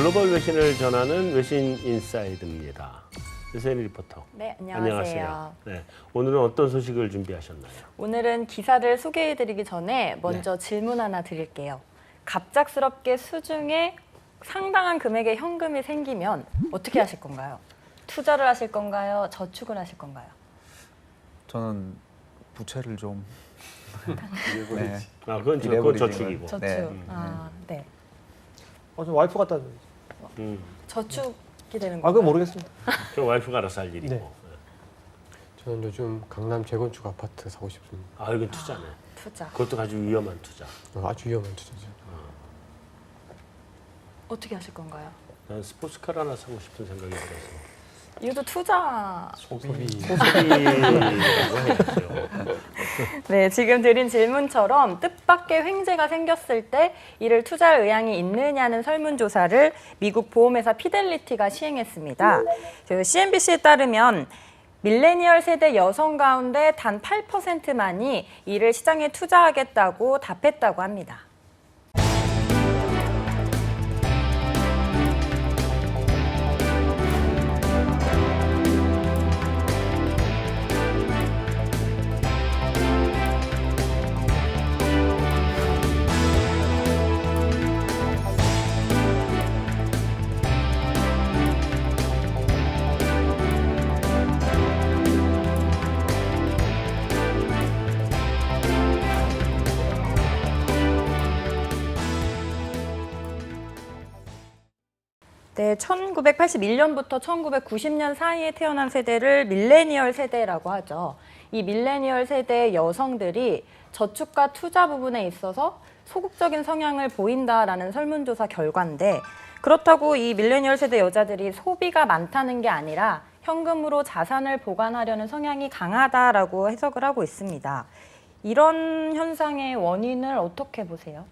글로벌 외신을 전하는 외신 인사이드입니다. 유세윤 리포터. 네, 안녕하세요. 네, 오늘은 어떤 소식을 준비하셨나요? 오늘은 기사를 소개해드리기 전에 먼저 질문 하나 드릴게요. 갑작스럽게 수중에 상당한 금액의 현금이 생기면 어떻게 하실 건가요? 투자를 하실 건가요? 저축을 하실 건가요? 저는 부채를 좀 네. 그건 저축이고. 저축. 네. 네. 좀 와이프 갖다 줘. 저축이 되는 건가요? 그건 모르겠습니다. 저 와이프가 알아서 할 일이고. 네. 저는 요즘 강남 재건축 아파트 사고 싶습니다. 아, 이건 투자네. 투자. 그것도 아주 위험한 투자. 아주 위험한 투자죠. 어떻게 하실 건가요? 난 스포츠카를 하나 사고 싶은 생각이 들어서. 이것도 투자. 소비. 소비라고 해야죠. 네, 지금 드린 질문처럼 뜻밖의 횡재가 생겼을 때 이를 투자할 의향이 있느냐는 설문조사를 미국 보험회사 피델리티가 시행했습니다. CNBC에 따르면 밀레니얼 세대 여성 가운데 단 8%만이 이를 시장에 투자하겠다고 답했다고 합니다. 네, 1981년부터 1990년 사이에 태어난 세대를 밀레니얼 세대라고 하죠. 이 밀레니얼 세대의 여성들이 저축과 투자 부분에 있어서 소극적인 성향을 보인다라는 설문조사 결과인데, 그렇다고 이 밀레니얼 세대 여자들이 소비가 많다는 게 아니라 현금으로 자산을 보관하려는 성향이 강하다라고 해석을 하고 있습니다. 이런 현상의 원인을 어떻게 보세요?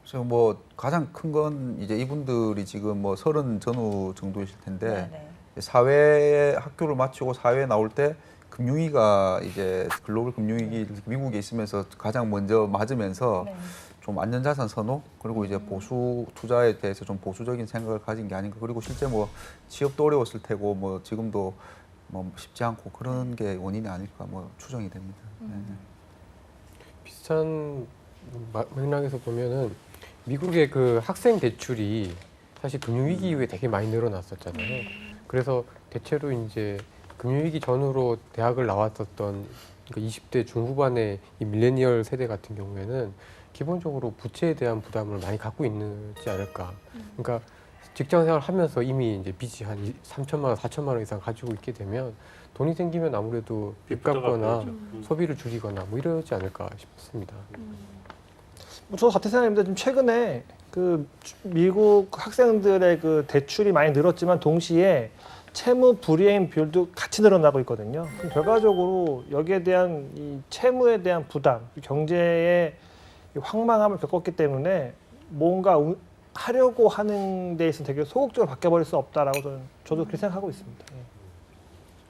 그래서 뭐 가장 큰 건 이제 이분들이 지금 뭐 30 전후 정도이실 텐데 네네. 사회 학교를 마치고 사회에 나올 때 금융위가 이제 글로벌 금융위기 미국에 있으면서 가장 먼저 맞으면서 네. 좀 안전자산 선호 그리고 이제 보수 투자에 대해서 좀 보수적인 생각을 가진 게 아닌가. 그리고 실제 뭐 취업도 어려웠을 테고 뭐 지금도 뭐 쉽지 않고 그런 게 원인이 아닐까 뭐 추정이 됩니다. 네. 비슷한 맥락에서 보면은 미국의 그 학생 대출이 사실 금융위기 이후에 되게 많이 늘어났었잖아요. 그래서 대체로 이제 금융위기 전후로 대학을 나왔었던 그러니까 20대 중후반의 이 밀레니얼 세대 같은 경우에는 기본적으로 부채에 대한 부담을 많이 갖고 있지 않을까. 그러니까 직장 생활을 하면서 이미 이제 빚이 한 3천만 원, 4천만 원 이상 가지고 있게 되면 돈이 생기면 아무래도 빚 갚거나 소비를 줄이거나 뭐 이러지 않을까 싶습니다. 저 같은 생각인데 좀 최근에 그 미국 학생들의 그 대출이 많이 늘었지만 동시에 채무 불이행 비율도 같이 늘어나고 있거든요. 그럼 결과적으로 여기에 대한 이 채무에 대한 부담, 경제의 황망함을 겪었기 때문에 뭔가 하려고 하는 데 있어서 되게 소극적으로 바뀌어버릴 수 없다라고 저도 그렇게 생각하고 있습니다.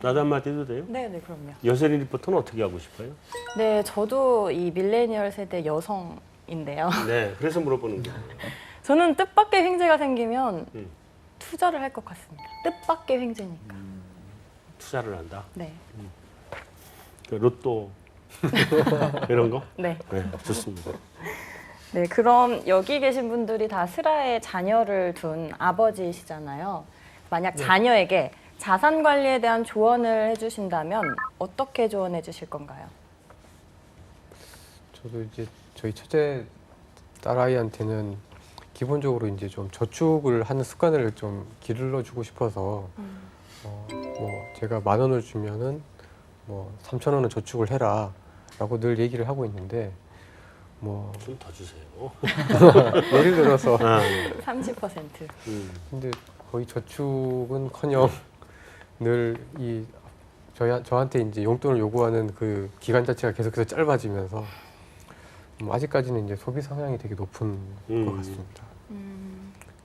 나도 한마디 해도 돼요? 네, 그럼요. 여세린 리포터는 어떻게 하고 싶어요? 네, 저도 이 밀레니얼 세대 여성인데요. 네, 그래서 물어보는 거예요. 저는 뜻밖의 횡재가 생기면 투자를 할 것 같습니다. 뜻밖의 횡재니까. 투자를 한다. 네. 그 로또 이런 거? 네. 네, 좋습니다. 네, 그럼 여기 계신 분들이 다 슬하에 자녀를 둔 아버지시잖아요. 만약 자녀에게 자산 관리에 대한 조언을 해주신다면 어떻게 조언해 주실 건가요? 저도 이제 저희 첫째 딸아이한테는 기본적으로 이제 좀 저축을 하는 습관을 좀 길러주고 싶어서 뭐 제가 10,000원을 주면은 뭐 3,000원은 저축을 해라라고 늘 얘기를 하고 있는데 뭐 좀 더 주세요. 예를 들어서 30%. 근데 거의 저축은커녕 늘 이 저한테 이제 용돈을 요구하는 그 기간 자체가 계속해서 짧아지면서 아직까지는 이제 소비 성향이 되게 높은 것 같습니다.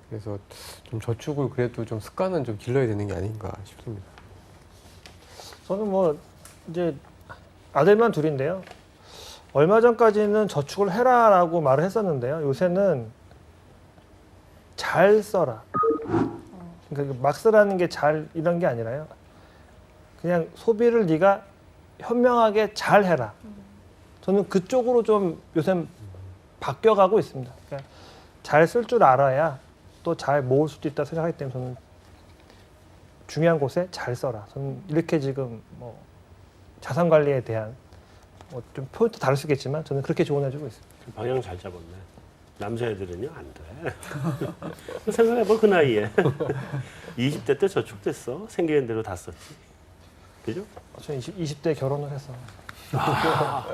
그래서 좀 저축을 그래도 좀 습관은 좀 길러야 되는 게 아닌가 싶습니다. 저는 뭐 이제 아들만 둘인데요. 얼마 전까지는 저축을 해라라고 말을 했었는데요. 요새는 잘 써라. 그러니까 막 쓰라는 게 잘 이런 게 아니라요. 그냥 소비를 네가 현명하게 잘 해라. 저는 그쪽으로 좀 요새 바뀌어가고 있습니다. 그러니까 잘 쓸 줄 알아야 또 잘 모을 수도 있다 생각하기 때문에 저는 중요한 곳에 잘 써라. 저는 이렇게 지금 뭐 자산 관리에 대한 뭐 좀 포인트 다를 수 있겠지만 저는 그렇게 조언해주고 있습니다. 방향 잘 잡았네. 남자애들은요 안 돼. 생각해봐 그 나이에 20대 때 저축됐어. 생기는 대로 다 썼지. 그죠? 저는 20대 결혼을 해서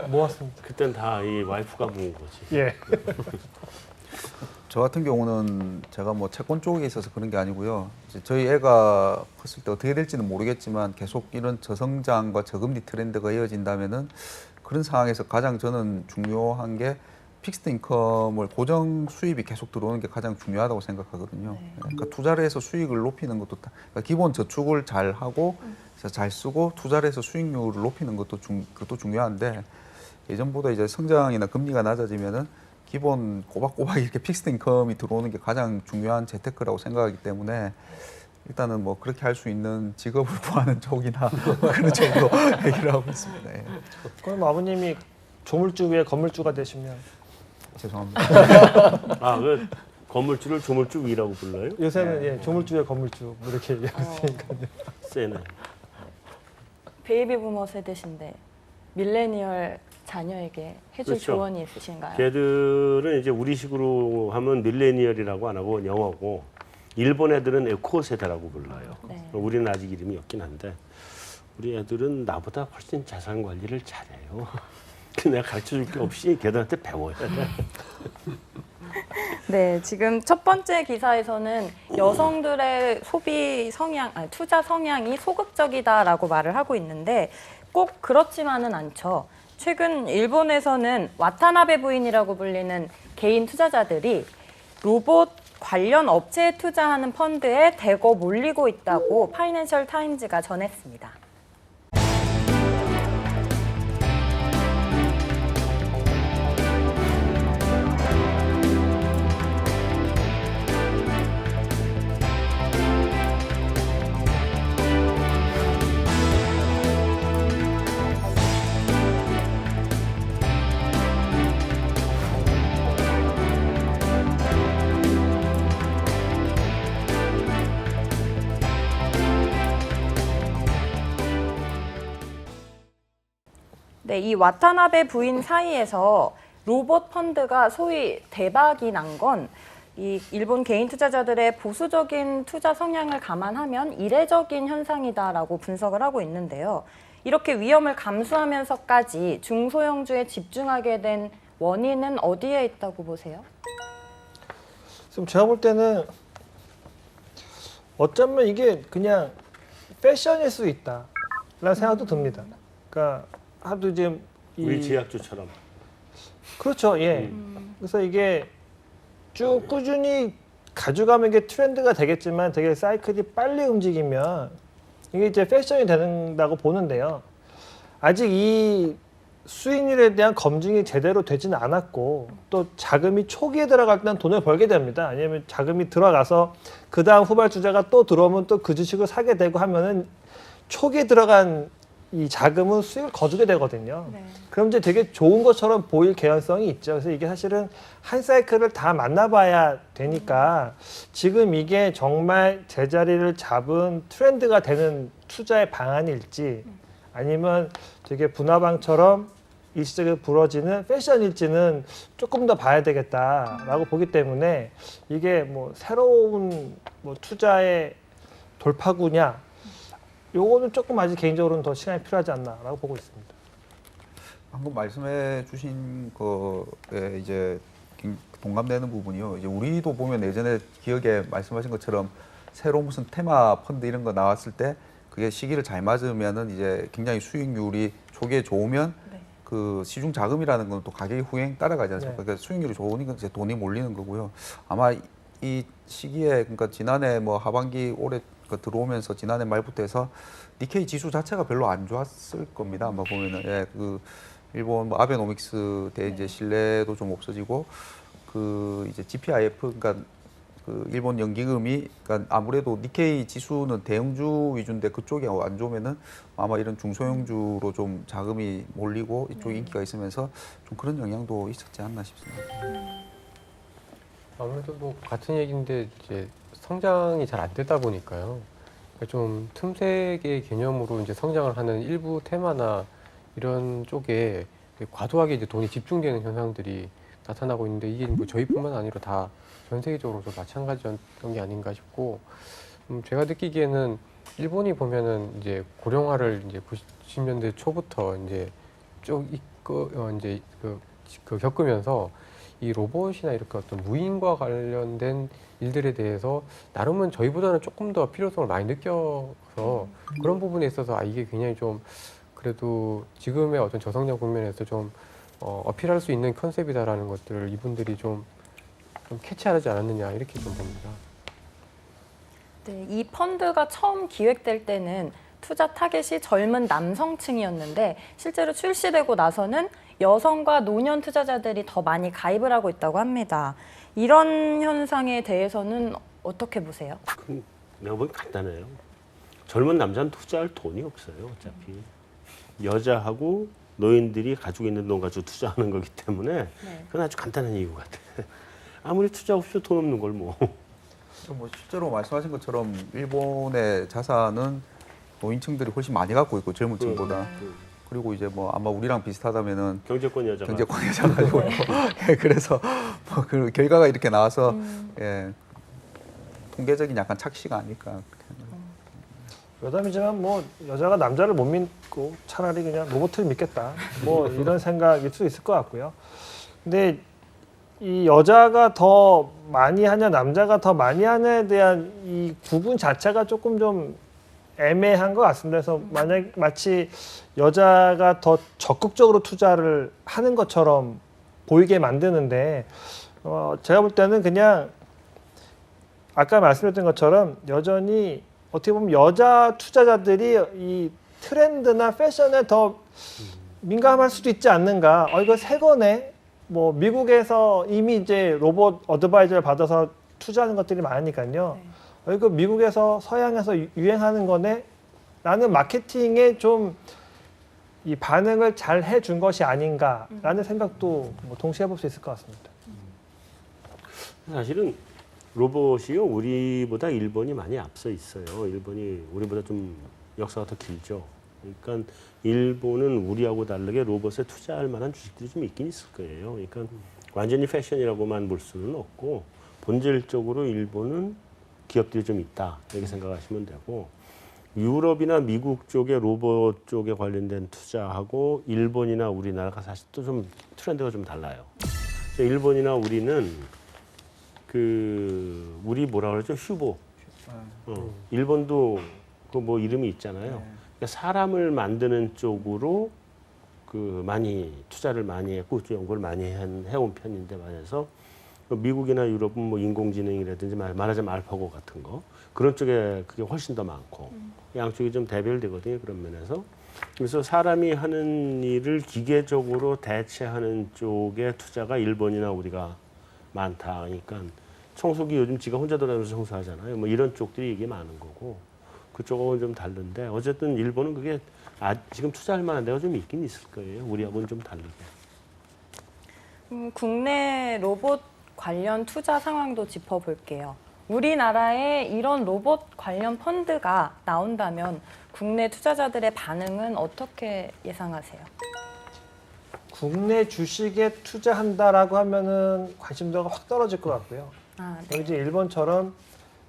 모았습니다. 그땐 다 이 와이프가 모은 거지. 예. 저 같은 경우는 제가 뭐 채권 쪽에 있어서 그런 게 아니고요. 이제 저희 애가 컸을 때 어떻게 될지는 모르겠지만 계속 이런 저성장과 저금리 트렌드가 이어진다면은 그런 상황에서 가장 저는 중요한 게 픽스드 인컴을 고정 수입이 계속 들어오는 게 가장 중요하다고 생각하거든요. 그러니까 투자를 해서 수익을 높이는 것도 그러니까 기본 저축을 잘 하고 잘 쓰고 투자를 해서 수익률을 높이는 것도 그것도 중요한데 예전보다 이제 성장이나 금리가 낮아지면은 기본 꼬박꼬박 이렇게 픽스드 인컴이 들어오는 게 가장 중요한 재테크라고 생각하기 때문에 일단은 뭐 그렇게 할 수 있는 직업을 구하는 쪽이나 그런 쪽으로 얘기를 하고 있습니다. 예. 그럼 아버님이 조물주 위에 건물주가 되시면 죄송합니다. 아, 그 건물주를 조물주 위라고 불러요? 요새는 예, 조물주 위에 건물주 뭐 이렇게 얘기하고 있으니까요. 세네. 베이비 부머 세대신데 밀레니얼 자녀에게 해줄 그렇죠. 조언이 있으신가요? 걔들은 이제 우리식으로 하면 밀레니얼이라고 안 하고 영어고 일본 애들은 에코 세대라고 불러요. 네. 우리는 아직 이름이 없긴 한데 우리 애들은 나보다 훨씬 자산 관리를 잘해요. 내가 가르쳐 줄 게 없이 걔들한테 배워야 돼. 네, 지금 첫 번째 기사에서는 여성들의 소비 성향, 아니, 투자 성향이 소극적이다라고 말을 하고 있는데 꼭 그렇지만은 않죠. 최근 일본에서는 와타나베 부인이라고 불리는 개인 투자자들이 로봇 관련 업체에 투자하는 펀드에 대거 몰리고 있다고 파이낸셜 타임즈가 전했습니다. 네, 이 와타나베 부인 사이에서 로봇 펀드가 소위 대박이 난 건 이 일본 개인 투자자들의 보수적인 투자 성향을 감안하면 이례적인 현상이다라고 분석을 하고 있는데요. 이렇게 위험을 감수하면서까지 중소형주에 집중하게 된 원인은 어디에 있다고 보세요? 지금 제가 볼 때는 어쩌면 이게 그냥 패션일 수 있다라는 생각도 듭니다. 그러니까 하도 지금 우리 제약주처럼. 그렇죠, 예. 그래서 이게 쭉 꾸준히 가져가면 이게 트렌드가 되겠지만 되게 사이클이 빨리 움직이면 이게 이제 패션이 된다고 보는데요. 아직 이 수익률에 대한 검증이 제대로 되지는 않았고 또 자금이 초기에 들어갈 때는 돈을 벌게 됩니다. 아니면 자금이 들어가서 그 다음 후발주자가 또 들어오면 또 그 주식을 사게 되고 하면은 초기에 들어간 이 자금은 수익을 거두게 되거든요. 네. 그럼 이제 되게 좋은 것처럼 보일 개연성이 있죠. 그래서 이게 사실은 한 사이클을 다 만나봐야 되니까 지금 이게 정말 제자리를 잡은 트렌드가 되는 투자의 방안일지 아니면 되게 분화방처럼 일시적으로 부러지는 패션일지는 조금 더 봐야 되겠다라고 보기 때문에 이게 뭐 새로운 뭐 투자의 돌파구냐 요거는 조금 아직 개인적으로는 더 시간이 필요하지 않나라고 보고 있습니다. 방금 말씀해 주신 거에 이제 동감되는 부분이요. 이제 우리도 보면 예전에 기억에 말씀하신 것처럼 새로 무슨 테마 펀드 이런 거 나왔을 때 그게 시기를 잘 맞으면은 이제 굉장히 수익률이 초기에 좋으면 네. 그 시중 자금이라는 건 또 가격이 후행 따라가지 않습니까? 네. 그러니까 수익률이 좋으니까 이제 돈이 몰리는 거고요. 아마 이 시기에 그러니까 지난해 뭐 하반기 올해 들어오면서 지난해 말부터 해서 니케이 지수 자체가 별로 안 좋았을 겁니다. 아마 보면은 예, 그 일본 뭐 아베노믹스 대 이제 신뢰도 좀 없어지고 그 이제 GPIF 그러니까 그 일본 연기금이 그러니까 아무래도 니케이 지수는 대형주 위주인데 그쪽이 안 좋으면은 아마 이런 중소형주로 좀 자금이 몰리고 이쪽 인기가 있으면서 좀 그런 영향도 있었지 않나 싶습니다. 아무래도 뭐 같은 얘기인데 이제 성장이 잘 안 되다 보니까요. 그러니까 좀 틈새의 개념으로 이제 성장을 하는 일부 테마나 이런 쪽에 과도하게 이제 돈이 집중되는 현상들이 나타나고 있는데 이게 뭐 저희뿐만 아니라 다 전 세계적으로 좀 마찬가지였던 게 아닌가 싶고 제가 느끼기에는 일본이 보면은 이제 고령화를 이제 90년대 초부터 이제 쭉 이제 그 겪으면서 이 로봇이나 이렇게 어떤 무인과 관련된 일들에 대해서 나름은 저희보다는 조금 더 필요성을 많이 느껴서 그런 부분에 있어서 이게 굉장히 좀 그래도 지금의 어떤 저성장 국면에서 좀 어필할 수 있는 컨셉이다라는 것들을 이분들이 좀 캐치하지 않았느냐 이렇게 좀 봅니다. 네, 이 펀드가 처음 기획될 때는 투자 타겟이 젊은 남성층이었는데 실제로 출시되고 나서는 여성과 노년 투자자들이 더 많이 가입을 하고 있다고 합니다. 이런 현상에 대해서는 어떻게 보세요? 내가 보기 간단해요. 젊은 남자는 투자할 돈이 없어요. 어차피 여자하고 노인들이 가지고 있는 돈 가지고 투자하는 거기 때문에 그건 아주 간단한 이유 같아. 아무리 투자 없이도 돈 없는 걸 뭐. 뭐 실제로 말씀하신 것처럼 일본의 자산은 노인층들이 훨씬 많이 갖고 있고 젊은 층보다 그리고 이제 뭐 아마 우리랑 비슷하다면은 경제권 여자가 경제권 여자 가지고 그래서 뭐 그 결과가 이렇게 나와서 예, 통계적인 약간 착시가 아닐까. 여담이지만 뭐 여자가 남자를 못 믿고 차라리 그냥 로봇을 믿겠다. 뭐 이런 생각일 수 있을 것 같고요. 근데 이 여자가 더 많이 하냐 남자가 더 많이 하냐에 대한 이 구분 자체가 조금 좀 애매한 것 같습니다. 그래서 만약 마치 여자가 더 적극적으로 투자를 하는 것처럼 보이게 만드는데 제가 볼 때는 그냥 아까 말씀드렸던 것처럼 여전히 어떻게 보면 여자 투자자들이 이 트렌드나 패션에 더 민감할 수도 있지 않는가. 이거 새 거네. 뭐 미국에서 이미 이제 로봇 어드바이저를 받아서 투자하는 것들이 많으니까요. 이거 미국에서 서양에서 유행하는 거네. 라는 마케팅에 좀 이 반응을 잘 해준 것이 아닌가라는 생각도 뭐 동시에 해볼 수 있을 것 같습니다. 사실은 로봇이요 우리보다 일본이 많이 앞서 있어요. 일본이 우리보다 좀 역사가 더 길죠. 그러니까 일본은 우리하고 다르게 로봇에 투자할 만한 주식들이 좀 있긴 있을 거예요. 그러니까 완전히 패션이라고만 볼 수는 없고 본질적으로 일본은 기업들이 좀 있다 이렇게 생각하시면 되고 유럽이나 미국 쪽의 로봇 쪽에 관련된 투자하고 일본이나 우리나라가 사실 또 좀 트렌드가 좀 달라요. 일본이나 우리는 그 우리 뭐라 그러죠 휴보. 일본도 그 뭐 이름이 있잖아요. 그러니까 사람을 만드는 쪽으로 그 많이 투자를 많이 했고 연구를 많이 해온 편인데 말해서 미국이나 유럽은 뭐 인공지능이라든지 말하자면 알파고 같은 거 그런 쪽에 그게 훨씬 더 많고 양쪽이 좀 대별되거든요 그런 면에서 그래서 사람이 하는 일을 기계적으로 대체하는 쪽의 투자가 일본이나 우리가 많다. 그러니까 청소기 요즘 지가 혼자 돌아다니면서 청소하잖아요. 뭐 이런 쪽들이 이게 많은 거고 그쪽하고는 좀 다른데 어쨌든 일본은 그게 지금 투자할 만한 데가 좀 있긴 있을 거예요. 우리하고는 좀 다르게. 국내 로봇 관련 투자 상황도 짚어볼게요. 우리나라에 이런 로봇 관련 펀드가 나온다면 국내 투자자들의 반응은 어떻게 예상하세요? 국내 주식에 투자한다라고 하면은 관심도가 확 떨어질 것 같고요. 네. 이제 일본처럼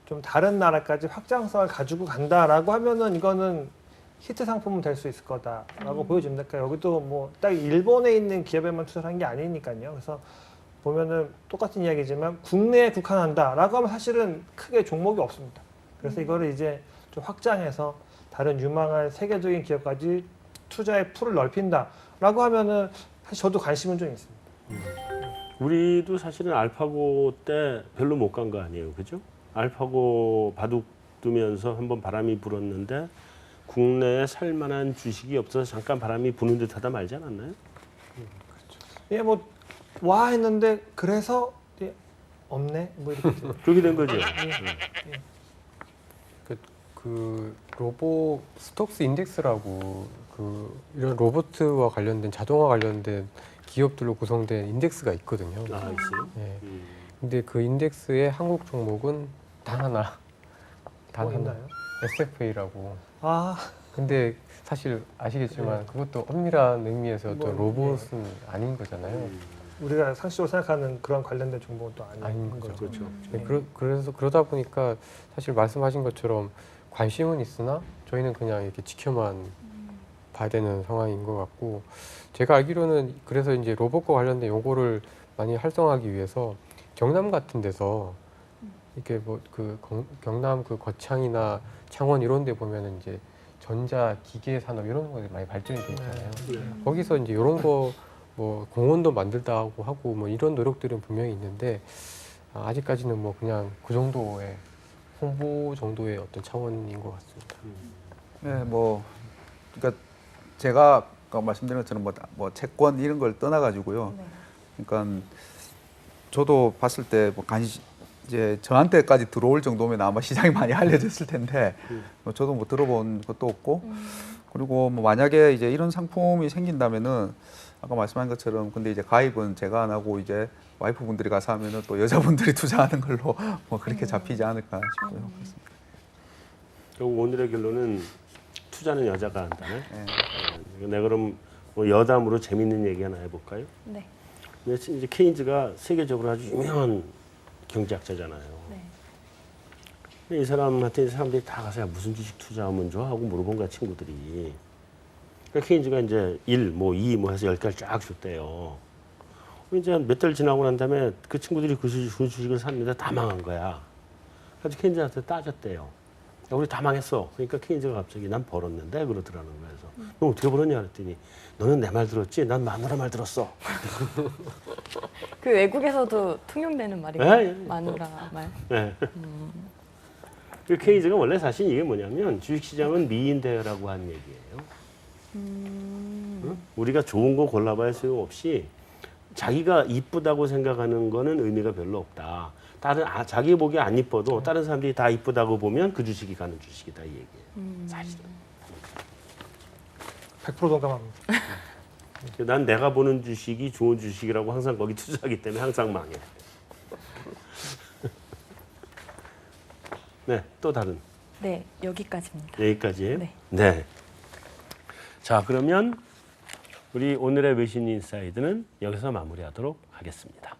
좀 다른 나라까지 확장성을 가지고 간다라고 하면은 이거는 히트 상품은 될 수 있을 거다라고 보여집니다. 그러니까 여기도 뭐 딱 일본에 있는 기업에만 투자를 한 게 아니니까요. 그래서 보면은 똑같은 이야기지만 국내에 국한한다라고 하면 사실은 크게 종목이 없습니다. 그래서 이거를 이제 좀 확장해서 다른 유망한 세계적인 기업까지 투자의 풀을 넓힌다라고 하면은 사실 저도 관심은 좀 있습니다. 우리도 사실은 알파고 때 별로 못 간 거 아니에요, 그죠? 알파고 바둑 두면서 한번 바람이 불었는데 국내에 살만한 주식이 없어서 잠깐 바람이 부는 듯하다 말지 않았나요? 예, 뭐 와 했는데 그래서 없네. 뭐 이렇게 돼요. 그렇게 된 거죠. 그 로봇 스톡스 인덱스라고 이런 로봇과 관련된 자동화 관련된 기업들로 구성된 인덱스가 있거든요. 아, 있어요. 예. 근데 그 인덱스의 한국 종목은 단 하나, 있나요? SFA라고. 아, 근데 사실 아시겠지만 그것도 엄밀한 의미에서 어떤 뭐, 로봇은 아닌 거잖아요. 우리가 상식적으로 생각하는 그런 관련된 정보는 또 아닌 아닌 거죠. 거죠. 그렇죠. 네, 그래서 그러다 보니까 사실 말씀하신 것처럼 관심은 있으나 저희는 그냥 이렇게 지켜만 봐야 되는 상황인 것 같고, 제가 알기로는 그래서 이제 로봇과 관련된 요거를 많이 활성화하기 위해서 경남 같은 데서 이렇게 뭐 경남 그 거창이나 창원 이런 데 보면은 이제 전자 기계 산업 이런 거 많이 발전이 돼 있잖아요. 거기서 이제 이런 거 뭐 공원도 만들다고 하고 뭐 이런 노력들은 분명히 있는데 아직까지는 뭐 그냥 그 정도의 홍보 정도의 어떤 차원인 것 같습니다. 네, 뭐 그러니까 제가 아까 말씀드린 것처럼 뭐 채권 이런 걸 떠나가지고요. 그러니까 저도 봤을 때 뭐 이제 저한테까지 들어올 정도면 아마 시장이 많이 알려졌을 텐데 뭐 저도 뭐 들어본 것도 없고 그리고 뭐 만약에 이제 이런 상품이 생긴다면은 아까 말씀한 것처럼 근데 이제 가입은 제가 안 하고 이제 와이프분들이 가서 하면은 또 여자분들이 투자하는 걸로 뭐 그렇게 잡히지 않을까 싶고요. 그렇습니다. 결국 오늘의 결론은 투자는 여자가 한다네. 네. 내가 그럼 뭐 여담으로 재밌는 얘기 하나 해볼까요? 네. 근데 이제 케인즈가 세계적으로 아주 유명한 경제학자잖아요. 네. 근데 이 사람한테 사람들이 다 가서 야, 무슨 주식 투자하면 좋아? 하고 물어본 거야, 친구들이. 그러니까 케인즈가 이제 1, 뭐 2, 뭐 해서 10개를 쫙 줬대요. 이제 몇 달 지나고 난 다음에 그 친구들이 그 주식을 샀는데 다 망한 거야. 그래서 케인즈한테 따졌대요. 야, 우리 다 망했어. 그러니까 케인즈가 갑자기 난 벌었는데 그러더라는 거예요. 그래서 너 어떻게 벌었냐 그랬더니 너는 내 말 들었지? 난 마누라 말 들었어. 그 외국에서도 통용되는 말이고 예, 예. 마누라 말. 네. 그 케인즈가 원래 사실 이게 뭐냐면 주식시장은 미인 대회라고 하는 얘기예요. 응? 우리가 좋은 거 골라봐야 소용없이 자기가 이쁘다고 생각하는 거는 의미가 별로 없다. 자기 보기 안 이뻐도 다른 사람들이 다 이쁘다고 보면 그 주식이 가는 주식이다 이 얘기예요. 사실은. 100% 동감합니다. 난 내가 보는 주식이 좋은 주식이라고 항상 거기 투자하기 때문에 항상 망해. 네, 또 다른. 네, 여기까지입니다. 여기까지예요? 네. 네. 자, 그러면 우리 오늘의 외신 인사이드는 여기서 마무리하도록 하겠습니다.